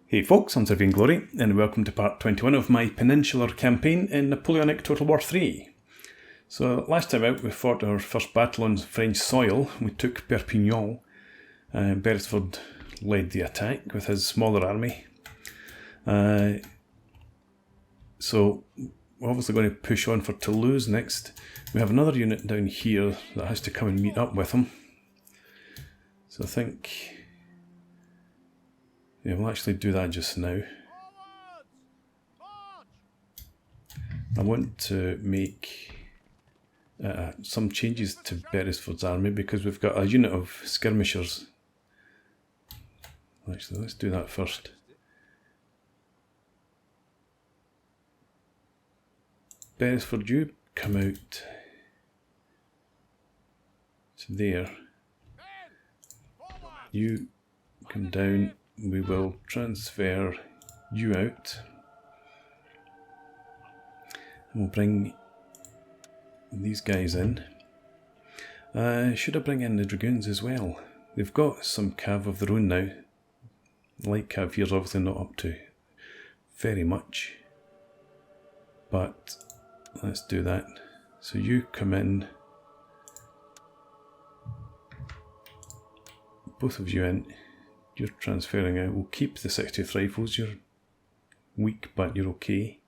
Hey folks, I'm Sir Glory, and welcome to part 21 of my Peninsular Campaign in Napoleonic Total War III. So last time out we fought our first battle on French soil. We took Perpignan. Beresford led the attack with his smaller army. So we're obviously going to push on for Tolouse next. We have another unit down here that has to come and meet up with him. So I think... yeah, we'll actually do that just now. I want to make some changes to Beresford's army because we've got a unit of skirmishers. Actually, let's do that first. Beresford, you come out to there. You come down. We will transfer you out. And we'll bring these guys in. Should I bring in the dragoons as well? They've got some cav of their own now. Light cav here's obviously not up to very much. But let's do that. So you come in. Both of you in. You're transferring out. We'll keep the 60th Rifles. You're weak, but you're okay.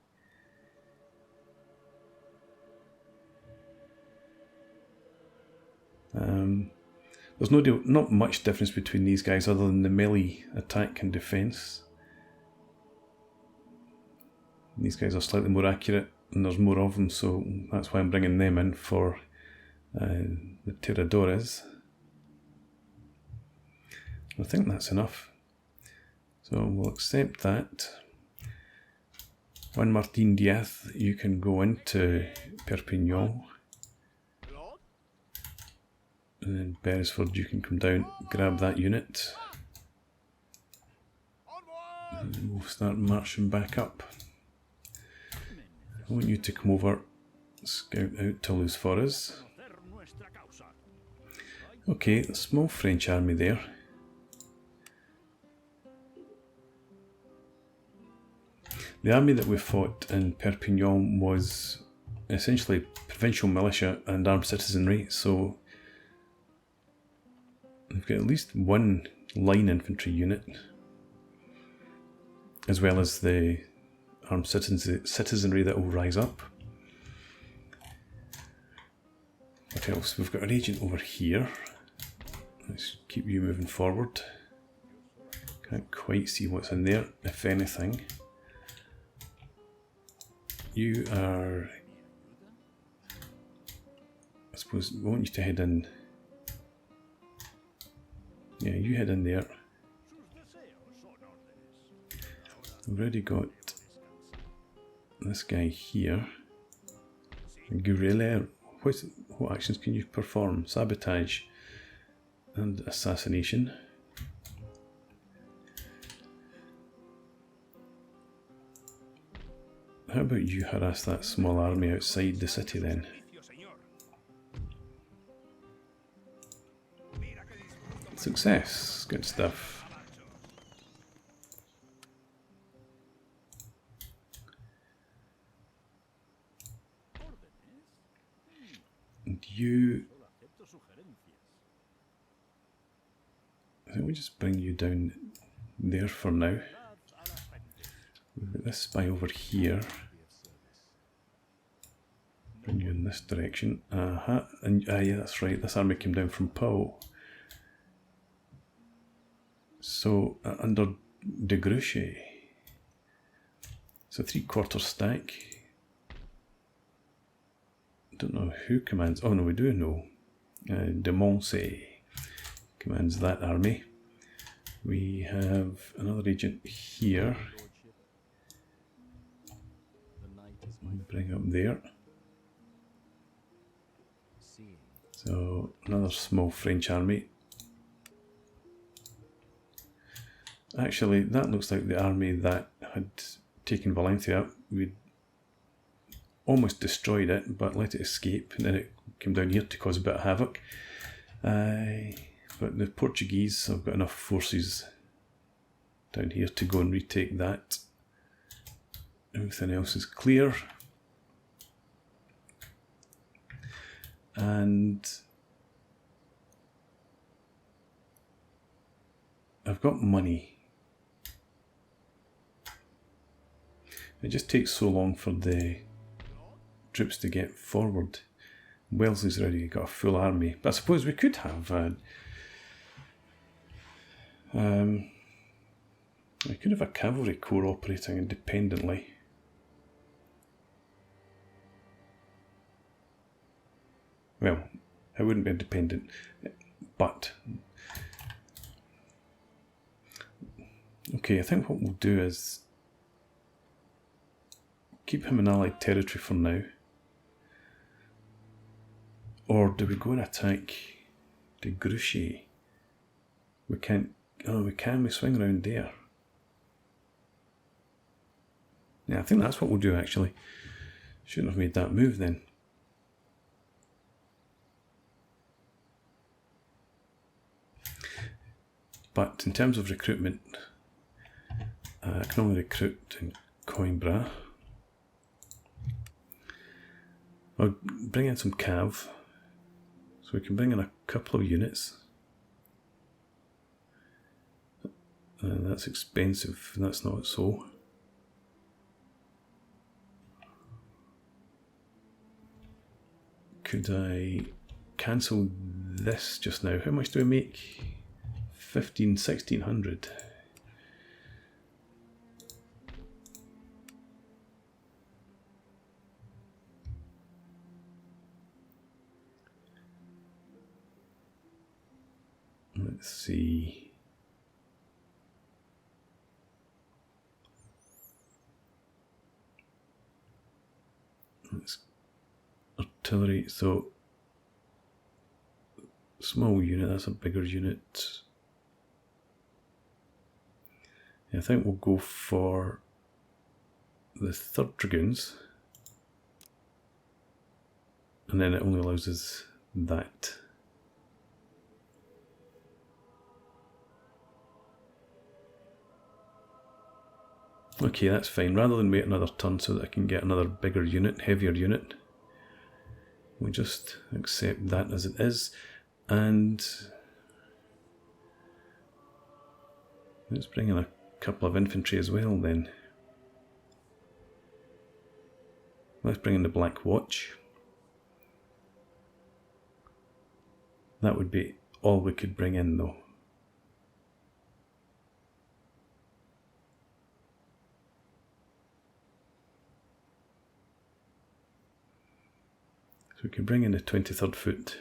There's not much difference between these guys other than the melee attack and defence. These guys are slightly more accurate and there's more of them, so that's why I'm bringing them in for the Tiradores. I think that's enough. So we'll accept that. Juan Martin Diaz, you can go into Perpignan. And then Beresford, you can come down, grab that unit. And we'll start marching back up. I want you to come over, scout out Tolouse for us. Okay, a small French army there. The army that we fought in Perpignan was essentially provincial militia and armed citizenry, so we've got at least one line infantry unit, as well as the armed citizenry that will rise up. What else? We've got an agent over here. Let's keep you moving forward. Can't quite see what's in there, if anything. You are, I suppose, we want you to head in. Yeah, you head in there. We've already got this guy here. Guerrilla. What actions can you perform? Sabotage and assassination. How about you harass that small army outside the city then? Success, good stuff. And you... I think we just bring you down there for now. We've got this spy over here. Bring you in this direction. And yeah, that's right. This army came down from Pau. So under De Gruchet. So 3/4 stack. Don't know who commands. Oh no, we do know. De Moncey commands that army. We have another agent here. Bring up there. So another small French army. Actually, that looks like the army that had taken Valencia. We almost destroyed it, but let it escape, and then it came down here to cause a bit of havoc. But the Portuguese have got enough forces down here to go and retake that. Everything else is clear. And I've got money. It just takes so long for the troops to get forward. Wellesley's already got a full army, but I suppose we could have a cavalry corps operating independently. Well, it wouldn't be independent, but okay, I think what we'll do is keep him in allied territory for now. Or do we go and attack de Grouchy? We can't. Oh, we can. We swing around there. Yeah, I think that's what we'll do actually. Shouldn't have made that move then. But in terms of recruitment, I can only recruit in Coimbra. I'll bring in some cav. So we can bring in a couple of units. That's expensive, that's not so. Could I cancel this just now? How much do we make? 1600. Let's see. That's artillery, so small unit, that's a bigger unit. Yeah, I think we'll go for the 3rd Dragoons, and then it only allows us that. Okay, that's fine. Rather than wait another turn so that I can get another bigger unit, heavier unit, we just accept that as it is. And let's bring in a couple of infantry as well then. Let's bring in the Black Watch. That would be all we could bring in though. So we can bring in the 23rd Foot.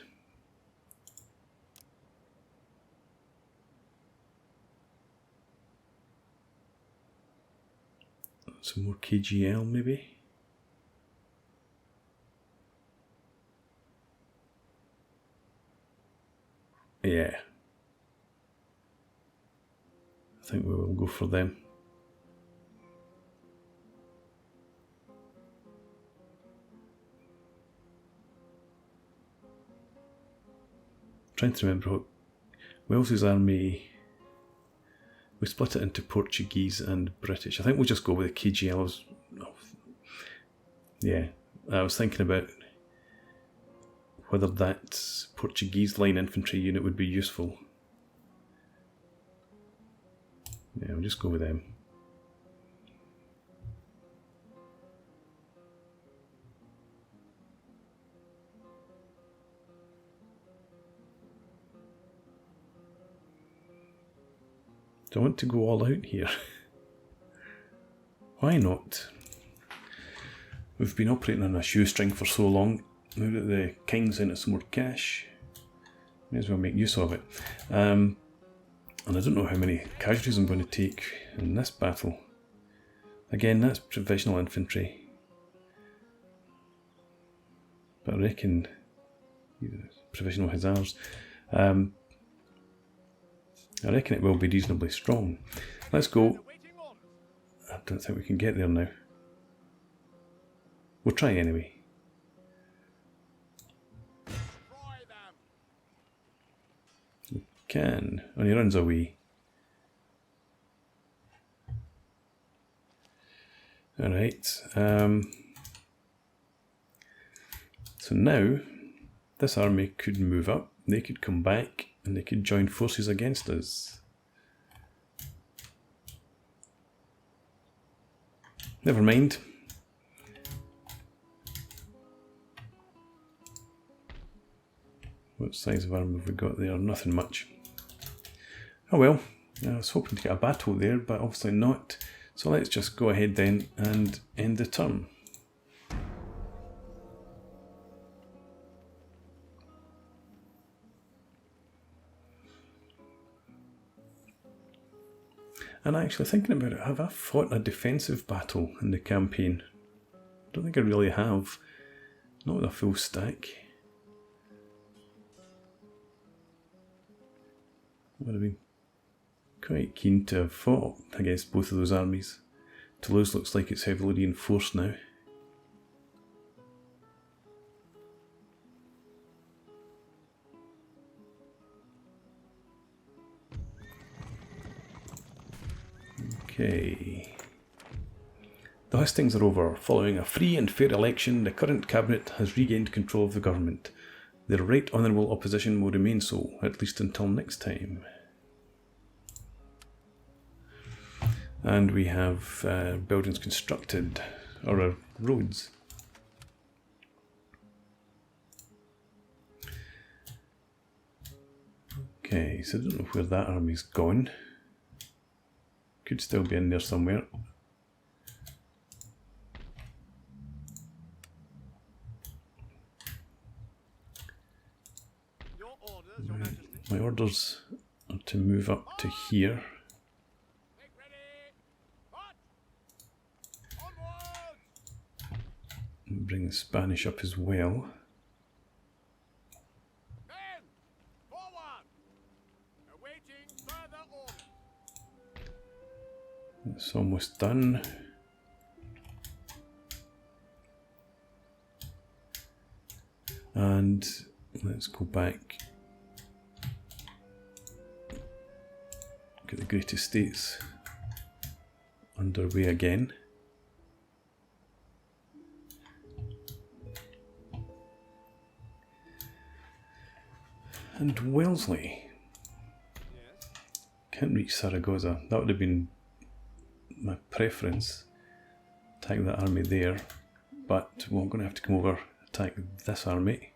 Some more KGL maybe. Yeah. I think we will go for them. Trying to remember what Wellesley's army, we split it into Portuguese and British. I think we'll just go with the KGLs. Yeah, I was thinking about whether that Portuguese line infantry unit would be useful. Yeah, we'll just go with them. Do I want to go all out here? Why not? We've been operating on a shoestring for so long. Now that the king's in it some more cash, may as well make use of it. And I don't know how many casualties I'm going to take in this battle. Again, that's provisional infantry. But I reckon provisional hussars. I reckon it will be reasonably strong. Let's go. I don't think we can get there now. We'll try anyway. We can. And he runs away. Alright, so now this army could move up, they could come back, and they could join forces against us. Never mind. What size of army have we got there? Nothing much. Oh well, I was hoping to get a battle there, but obviously not. So let's just go ahead then and end the turn. And actually thinking about it, have I fought a defensive battle in the campaign? I don't think I really have. Not with a full stack. I would have been quite keen to have fought against both of those armies. Tolouse looks like it's heavily reinforced now. Okay. The hustings are over. Following a free and fair election, the current cabinet has regained control of the government. Their right honourable opposition will remain so, at least until next time. And we have buildings constructed, or roads. Okay, so I don't know where that army's gone. Could still be in there somewhere. My orders are to move up to here. And bring the Spanish up as well. It's almost done. And let's go back. Get the Great Estates underway again. And Wellesley. Can't reach Zaragossa. That would have been my preference. Attack that army there. But well, I'm going to have to come over, attack this army.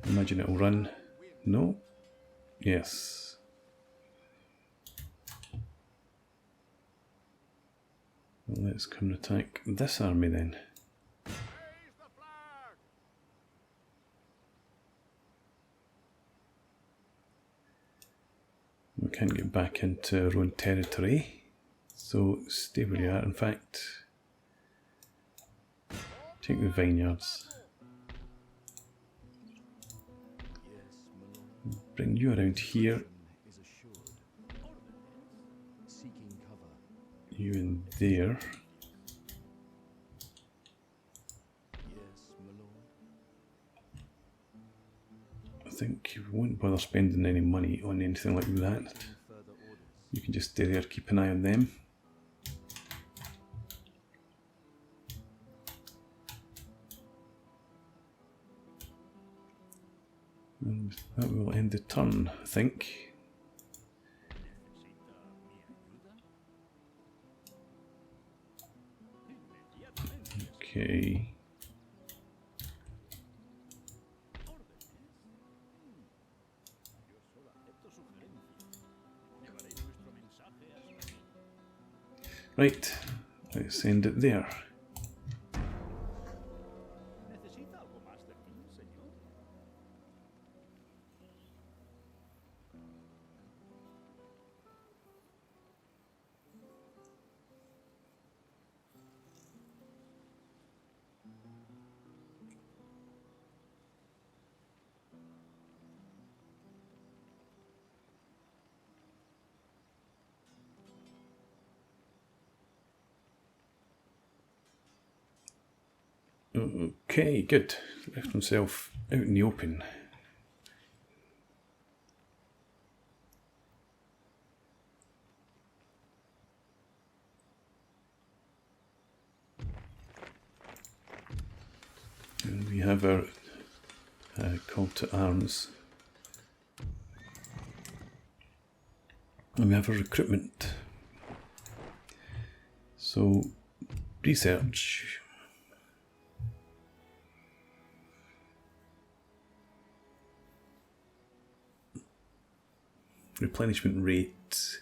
Imagine it'll run. No? Yes. Well, let's come and attack this army then. We can't get back into our own territory, so stay where you are. In fact, take the vineyards. Bring you around here. You in there. I think you won't bother spending any money on anything like that. You can just stay there, keep an eye on them. And that will end the turn, I think. Okay. Right, let's end it there. Okay, good. Left himself out in the open. have our call to arms. And we have our recruitment. So, research. Replenishment rate.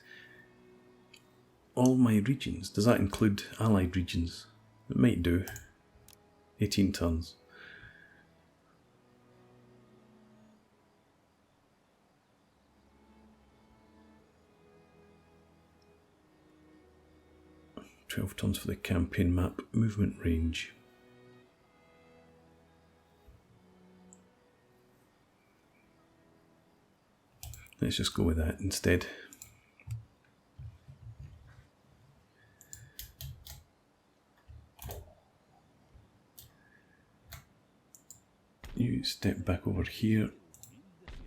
All my regions. Does that include allied regions? It might do. 18 turns. $12 turns for the campaign map movement range. Let's just go with that instead. You step back over here.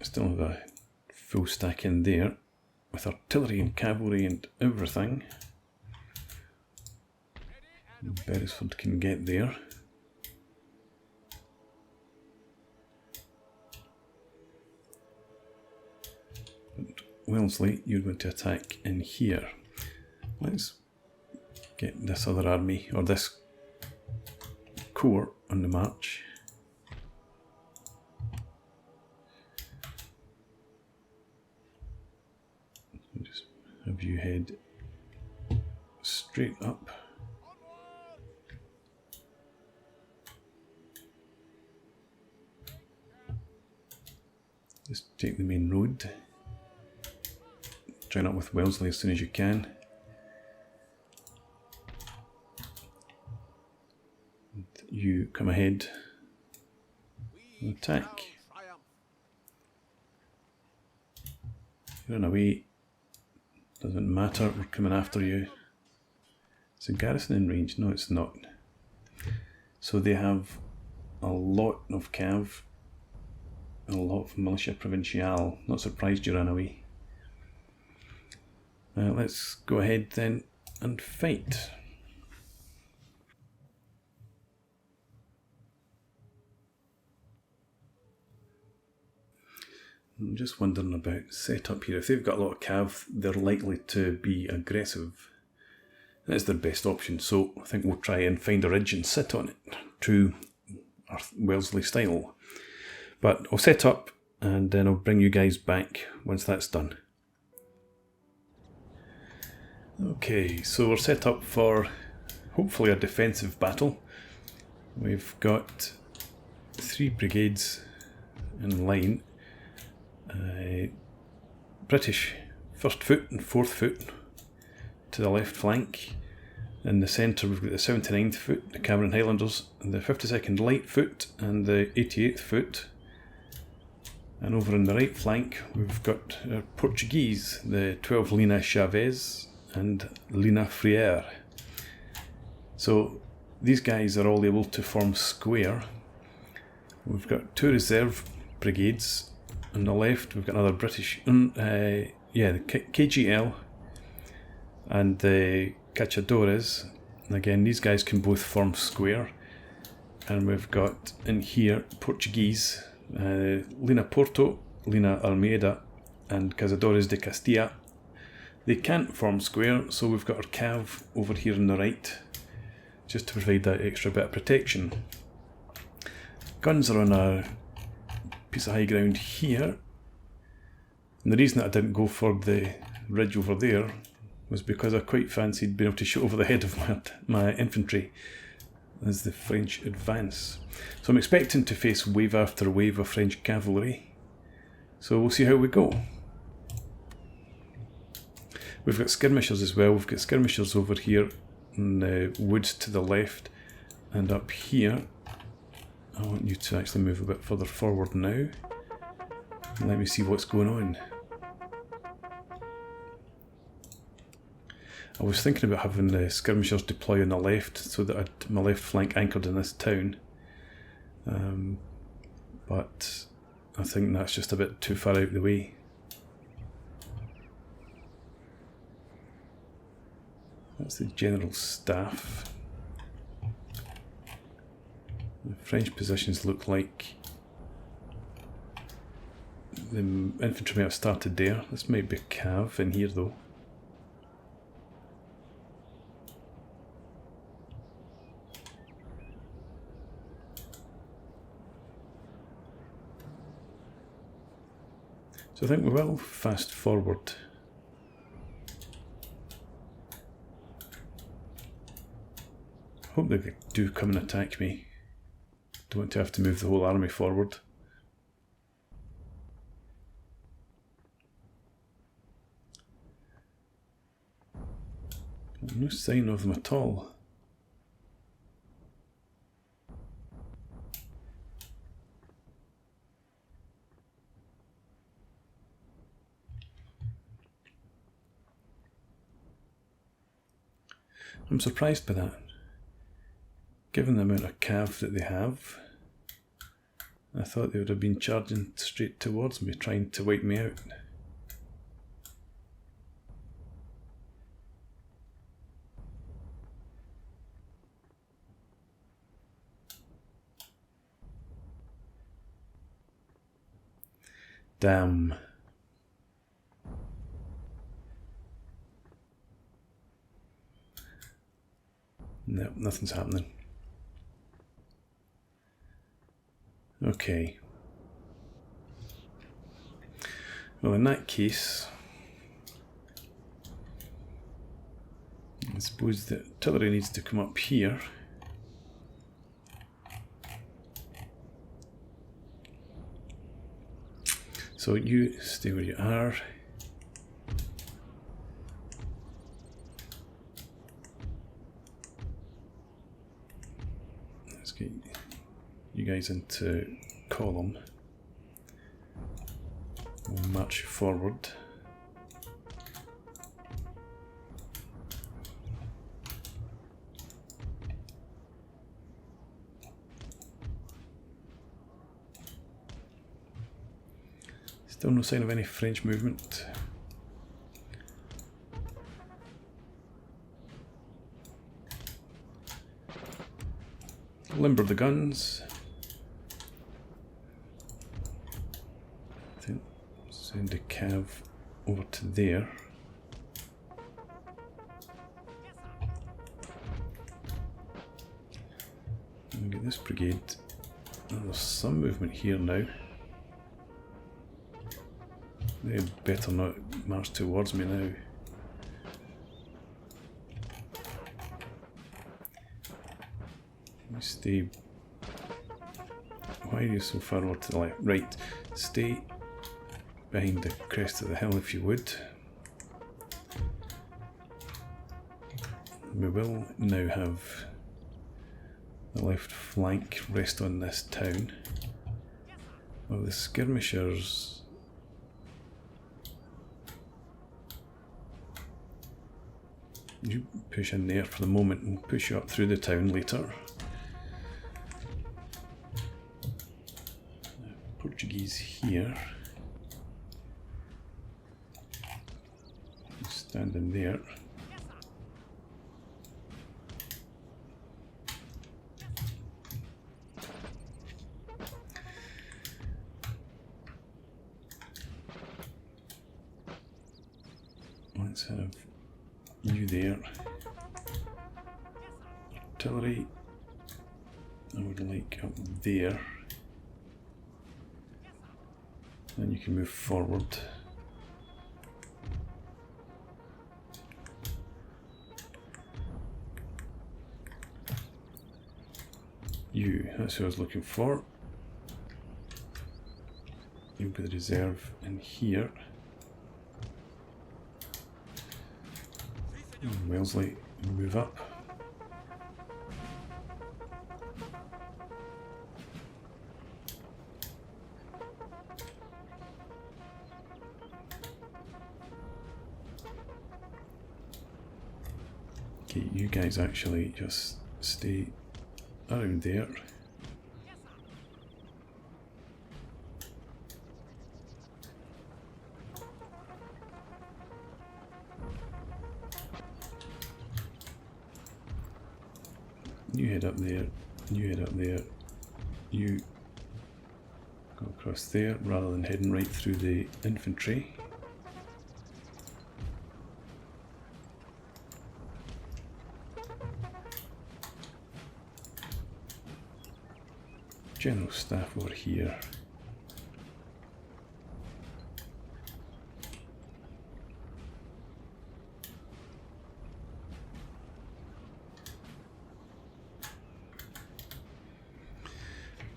Still have a full stack in there with artillery and cavalry and everything. Beresford can get there. But Wellesley, you're going to attack in here. Let's get this other army, or this corps, on the march. Just have you head straight up. Just take the main road. Join up with Wellesley as soon as you can. And you come ahead and attack. Run away. Doesn't matter, we're coming after you. It's a garrison in range. No, it's not. So they have a lot of cav. A lot of militia provincial. Not surprised you ran away. Let's go ahead then and fight. I'm just wondering about setup here. If they've got a lot of cav, they're likely to be aggressive. That's their best option, so I think we'll try and find a ridge and sit on it. True our Wellesley style. But I'll set up and then I'll bring you guys back once that's done. Okay, so we're set up for hopefully a defensive battle. We've got 3 brigades in line. British 1st Foot and 4th Foot to the left flank. In the centre we've got the 79th Foot, the Cameron Highlanders, and the 52nd Light Foot and the 88th Foot. And over on the right flank we've got our Portuguese, the 12 Linha Chavez and Linha Freire. So these guys are all able to form square. We've got 2 reserve brigades. On the left we've got another British, the KGL and the Cachadores. And again, these guys can both form square. And we've got in here Portuguese, Lina Porto, Lina Almeida and Cazadores de Castilla. They can't form square, so we've got our cav over here on the right, just to provide that extra bit of protection. Guns are on a piece of high ground here. And the reason that I didn't go for the ridge over there was because I quite fancied being able to shoot over the head of my infantry as the French advance. So I'm expecting to face wave after wave of French cavalry. So we'll see how we go. We've got skirmishers as well. We've got skirmishers over here in the woods to the left and up here. I want you to actually move a bit further forward now. And let me see what's going on. I was thinking about having the skirmishers deploy on the left so that I'd my left flank anchored in this town. But I think that's just a bit too far out the way. That's the general staff. The French positions look like the infantry may have started there. This might be a cav in here though. So I think we will fast forward. Hope they do come and attack me. Don't want to have to move the whole army forward. No sign of them at all. I'm surprised by that. Given the amount of cav that they have, I thought they would have been charging straight towards me, trying to wipe me out. Damn. No, nothing's happening. Okay. Well, in that case, I suppose the artillery needs to come up here. So you stay where you are. Let's get you guys into column. We'll march forward. Still no sign of any French movement. Limber the guns. I think send a cav over to there. And get this brigade. Oh, there's some movement here now. They better not march towards me now. Stay. Why are you so far over to the left? Right, stay behind the crest of the hill if you would. We will now have the left flank rest on this town. Well, the skirmishers. You push in there for the moment and push you up through the town later. Portuguese here. Stand in there. Let's have you there. Artillery, I would like up there. Then you can move forward. You, that's who I was looking for. You'll be the reserve in here. And Wellesley, move up. Okay, you guys actually just stay around there. You head up there, you head up there, You go across there rather than heading right through the infantry. General staff over here.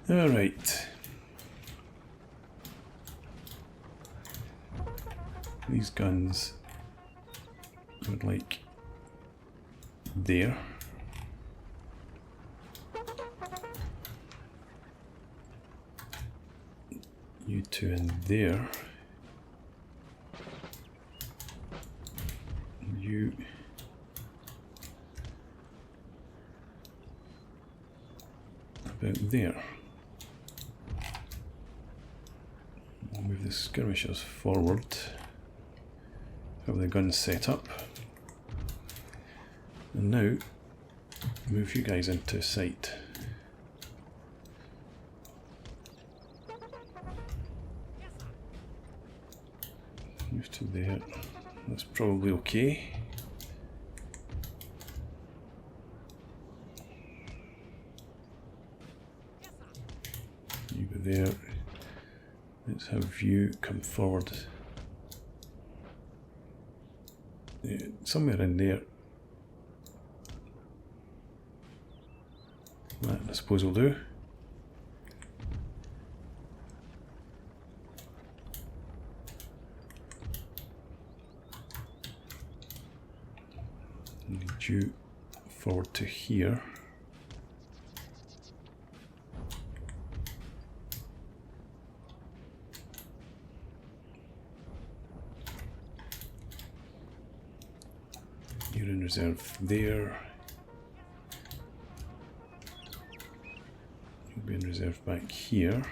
All right. These guns I would like there. You two in there. You about there. We'll move the skirmishers forward. Have the guns set up. And now move you guys into sight. Move to there. That's probably okay. You go there. Let's have you come forward. Yeah, somewhere in there. That I suppose will do. Need you forward to here. You're in reserve there. You'll be in reserve back here.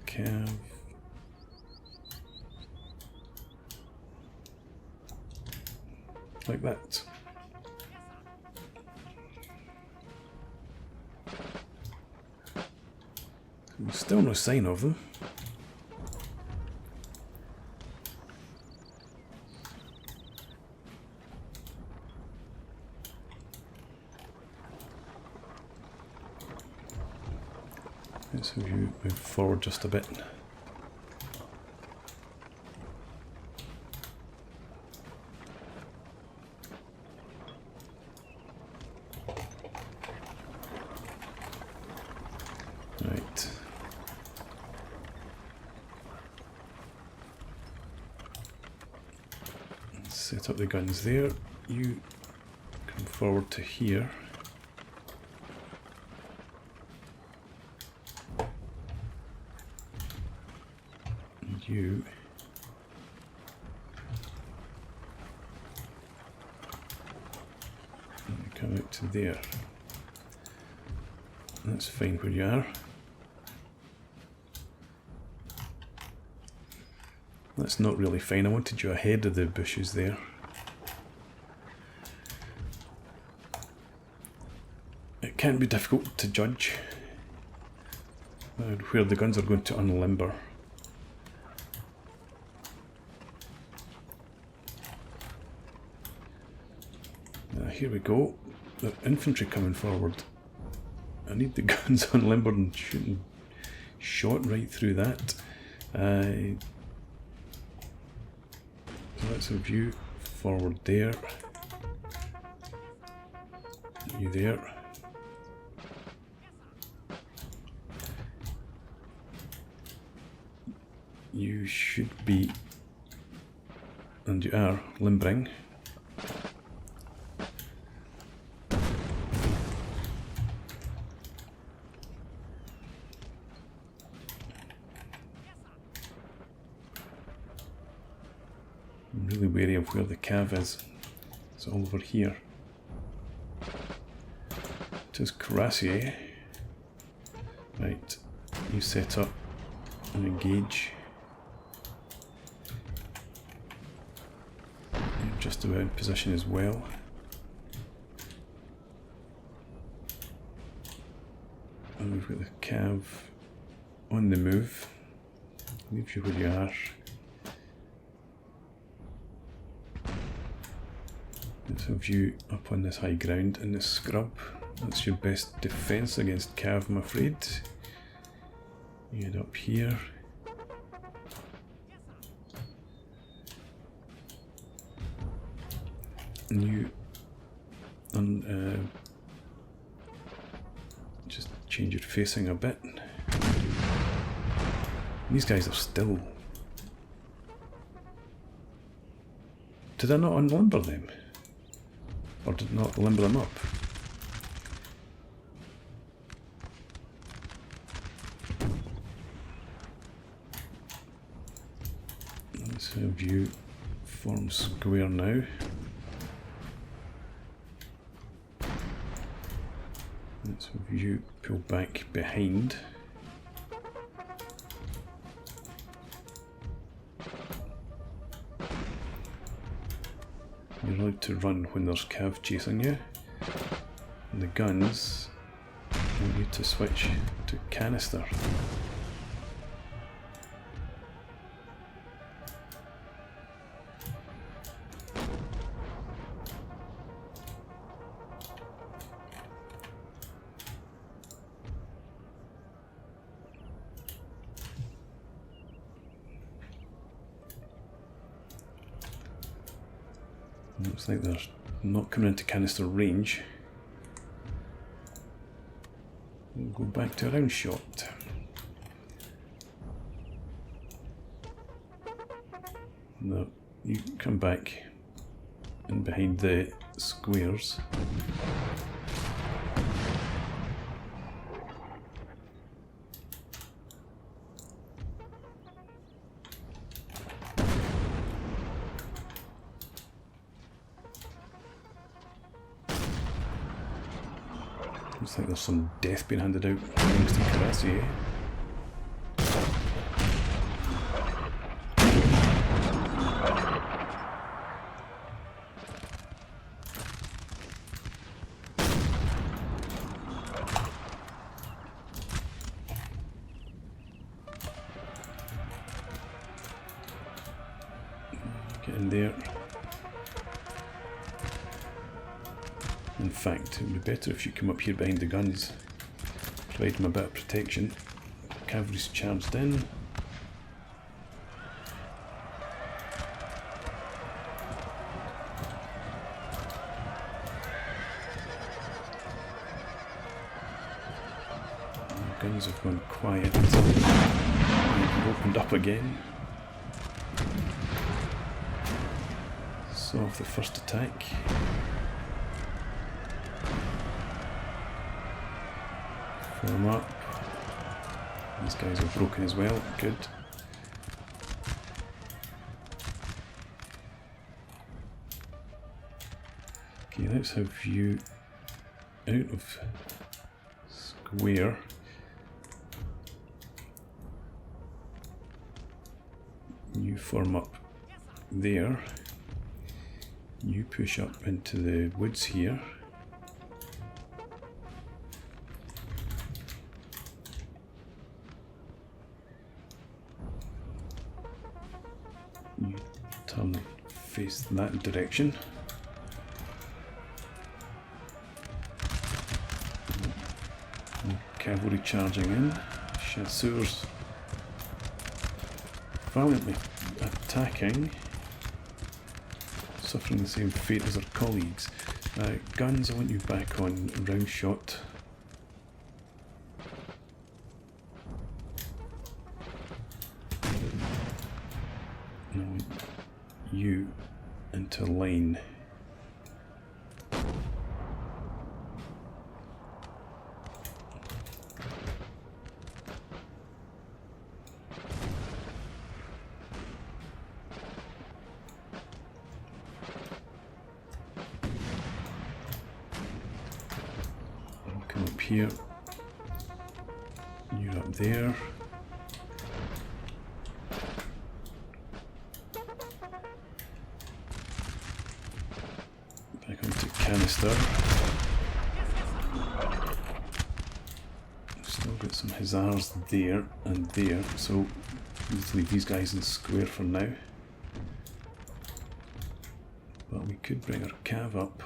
Cav. Like that. Still no sign of them. Let's have you move forward just a bit. Right. Set up the guns there. You come forward to here. And you come out to there. That's fine where you are. That's not really fine. I wanted you ahead of the bushes there. It can be difficult to judge where the guns are going to unlimber. Here we go. The infantry coming forward. I need the guns unlimbered and shooting shot right through that. Let's have you forward there. You there. You should be, and you are, limbering. I'm really wary of where the cav is. It's all over here. It is Cuirassier. Right, you set up and engage. just about in position as well. And we've got the cav on the move. Leave you where you are. Let's have you up on this high ground in this scrub. That's your best defence against cav, I'm afraid. You head up here. And you just change your facing a bit. These guys are still. Did I not unlimber them? Or did not limber them up? Let's have you form square now. Let's have you pull back behind. You're allowed to run when there's cav chasing you. And the guns, I want you to switch to canister. Looks like they're not coming into canister range. We'll go back to a round shot. No, you come back in behind the squares. Looks like there's some death being handed out thanks to Karasi. Get in there. In fact, it would be better if you come up here behind the guns, provide them a bit of protection. Cavalry's charged in. The guns have gone quiet. They've opened up again. Saw off the first attack. Form up. These guys are broken as well. Good. Okay, let's have you out of square. You form up there. You push up into the woods here. You turn face that direction. Cavalry charging in. Chasseurs valiantly attacking, suffering the same fate as their colleagues. Guns, I want you back on round shot. I want you into line. Come up here. You're up there. canister. Still got some hussars there and there, so let's leave these guys in square for now. But we could bring our cav up.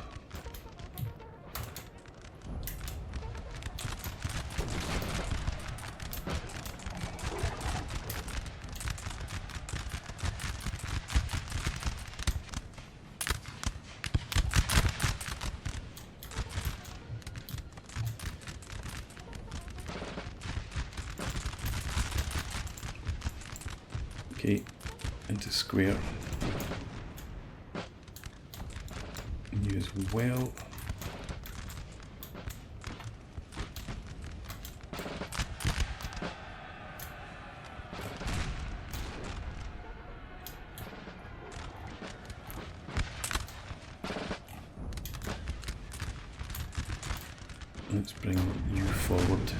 Okay, into square. And you as well. Let's bring you forward.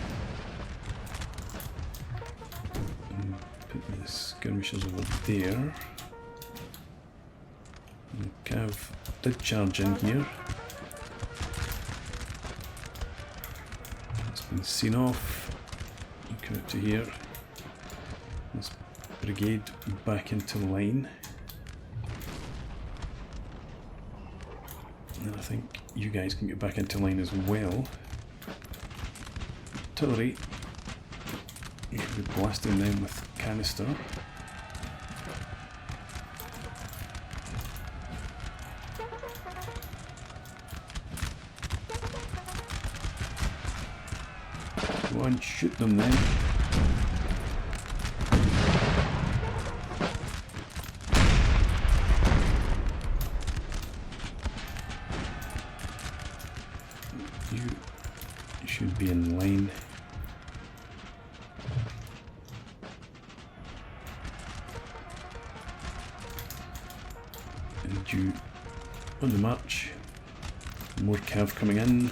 Put the skirmishers over there. And Cav did charge in here. It's been seen off. You come out to here. This brigade back into line. And I think you guys can get back into line as well. Artillery. You should be blasting them with canister. Go on, shoot them then. You should be in line. And you on the march. More cav coming in.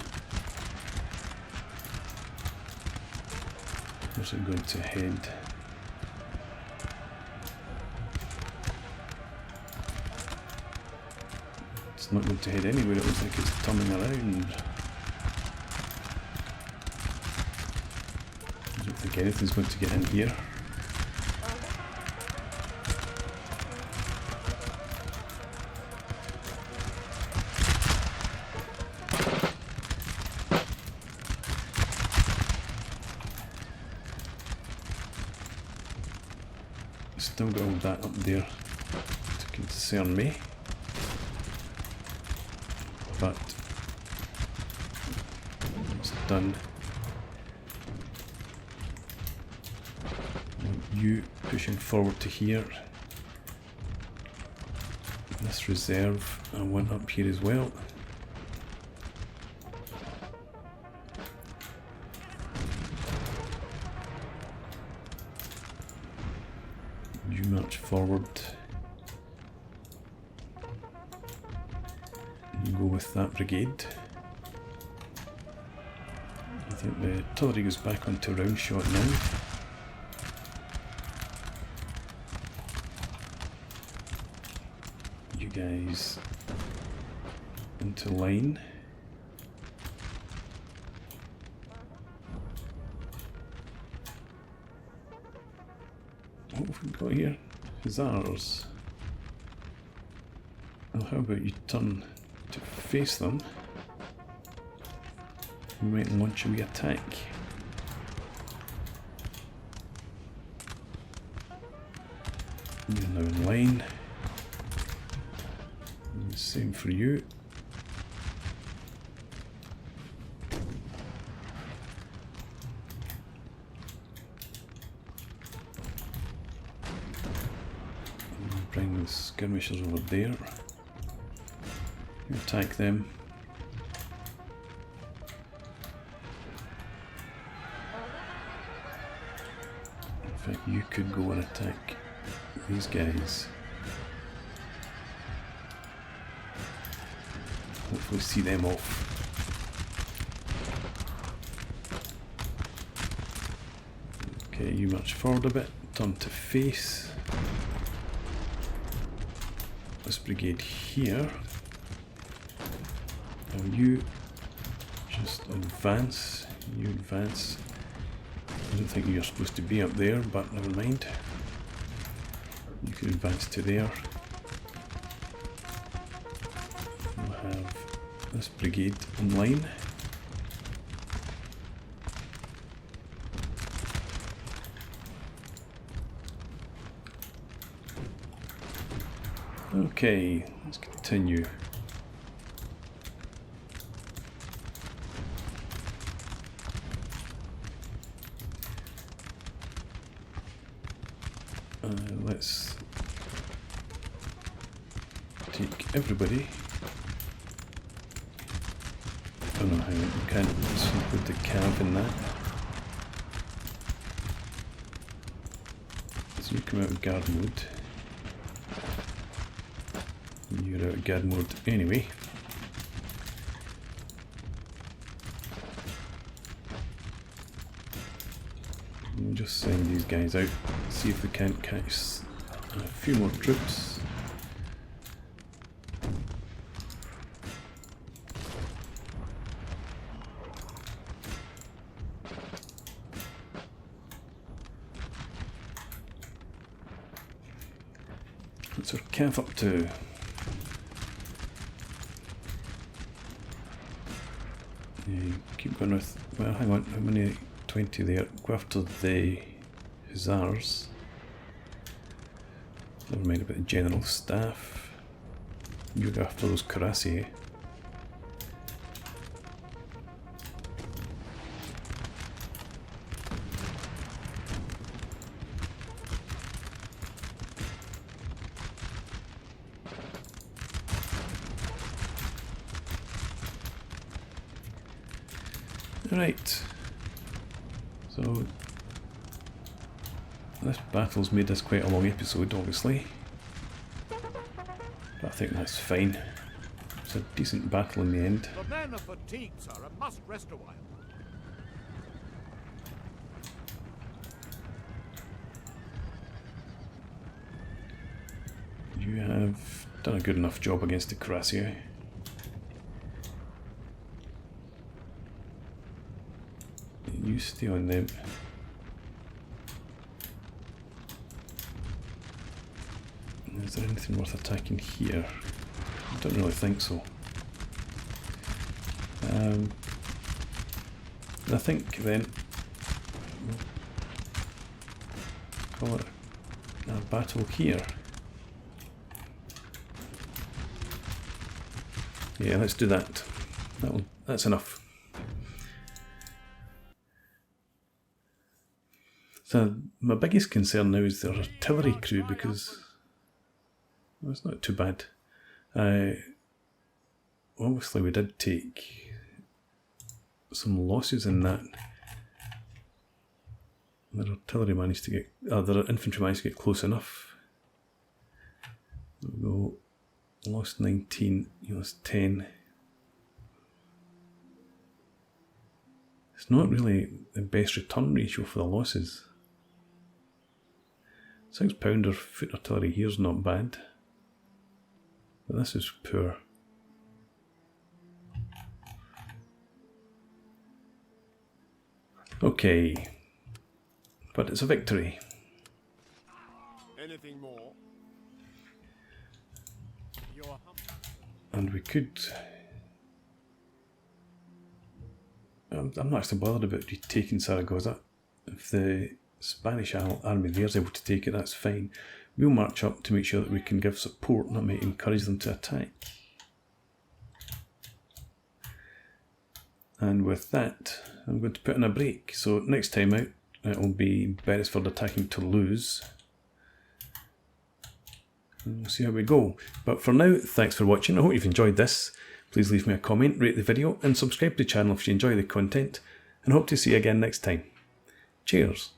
Where's it going to head? It's not going to head anywhere, it looks like it's turning around. I don't think anything's going to get in here. Still got all that up there to concern me, but it's done. You pushing forward to here. This reserve, I want up here as well. You march forward. You go with that brigade. I think the artillery goes back onto round shot now. You guys into line. What have we got here? Hussars. Well, how about you turn to face them? We might launch a wee attack. You're now in line. And the same for you. Bring the skirmishers over there. You attack them. In fact, you could go and attack these guys. Hopefully see them off. Okay, you march forward a bit, turn to face. This brigade here. Now you just advance. You advance. I don't think you're supposed to be up there, but never mind. You can advance to there. We'll have this brigade in line. Okay, let's continue. Let's take everybody. Oh no, hang on, you can't put the cav in that. So you come out of guard mode. You're out of guard mode anyway. We'll just send these guys out, see if we can't catch a few more troops. What's our cav up to? Yeah, keep going with, well, hang on, how many? 20 there. Go after the hussars. Never mind about the general staff. You go after those cuirassiers. Right. So this battle's made this quite a long episode, obviously, but I think that's fine. It's a decent battle in the end. The men are fatigued, sir, and must rest a while. You have done a good enough job against the cuirassiers. You stay on them. Is there anything worth attacking here? I don't really think so. I think then we'll call it a battle here. Yeah, let's do that. That's enough. So my biggest concern now is their artillery crew, because well, it's not too bad. Obviously we did take some losses in that. Their artillery managed to get, their infantry managed to get close enough. We'll go, lost 19, you lost 10. It's not really the best return ratio for the losses. 6-pounder foot artillery here is not bad, but this is poor. Okay, but it's a victory. Anything more? And we could... I'm not actually bothered about retaking Zaragossa. If the Spanish army there is able to take it, that's fine. We'll march up to make sure that we can give support, and that might encourage them to attack. And with that, I'm going to put in a break. So next time out, it will be Beresford attacking Tolouse. And we'll see how we go. But for now, thanks for watching. I hope you've enjoyed this. Please leave me a comment, rate the video, and subscribe to the channel if you enjoy the content. And hope to see you again next time. Cheers.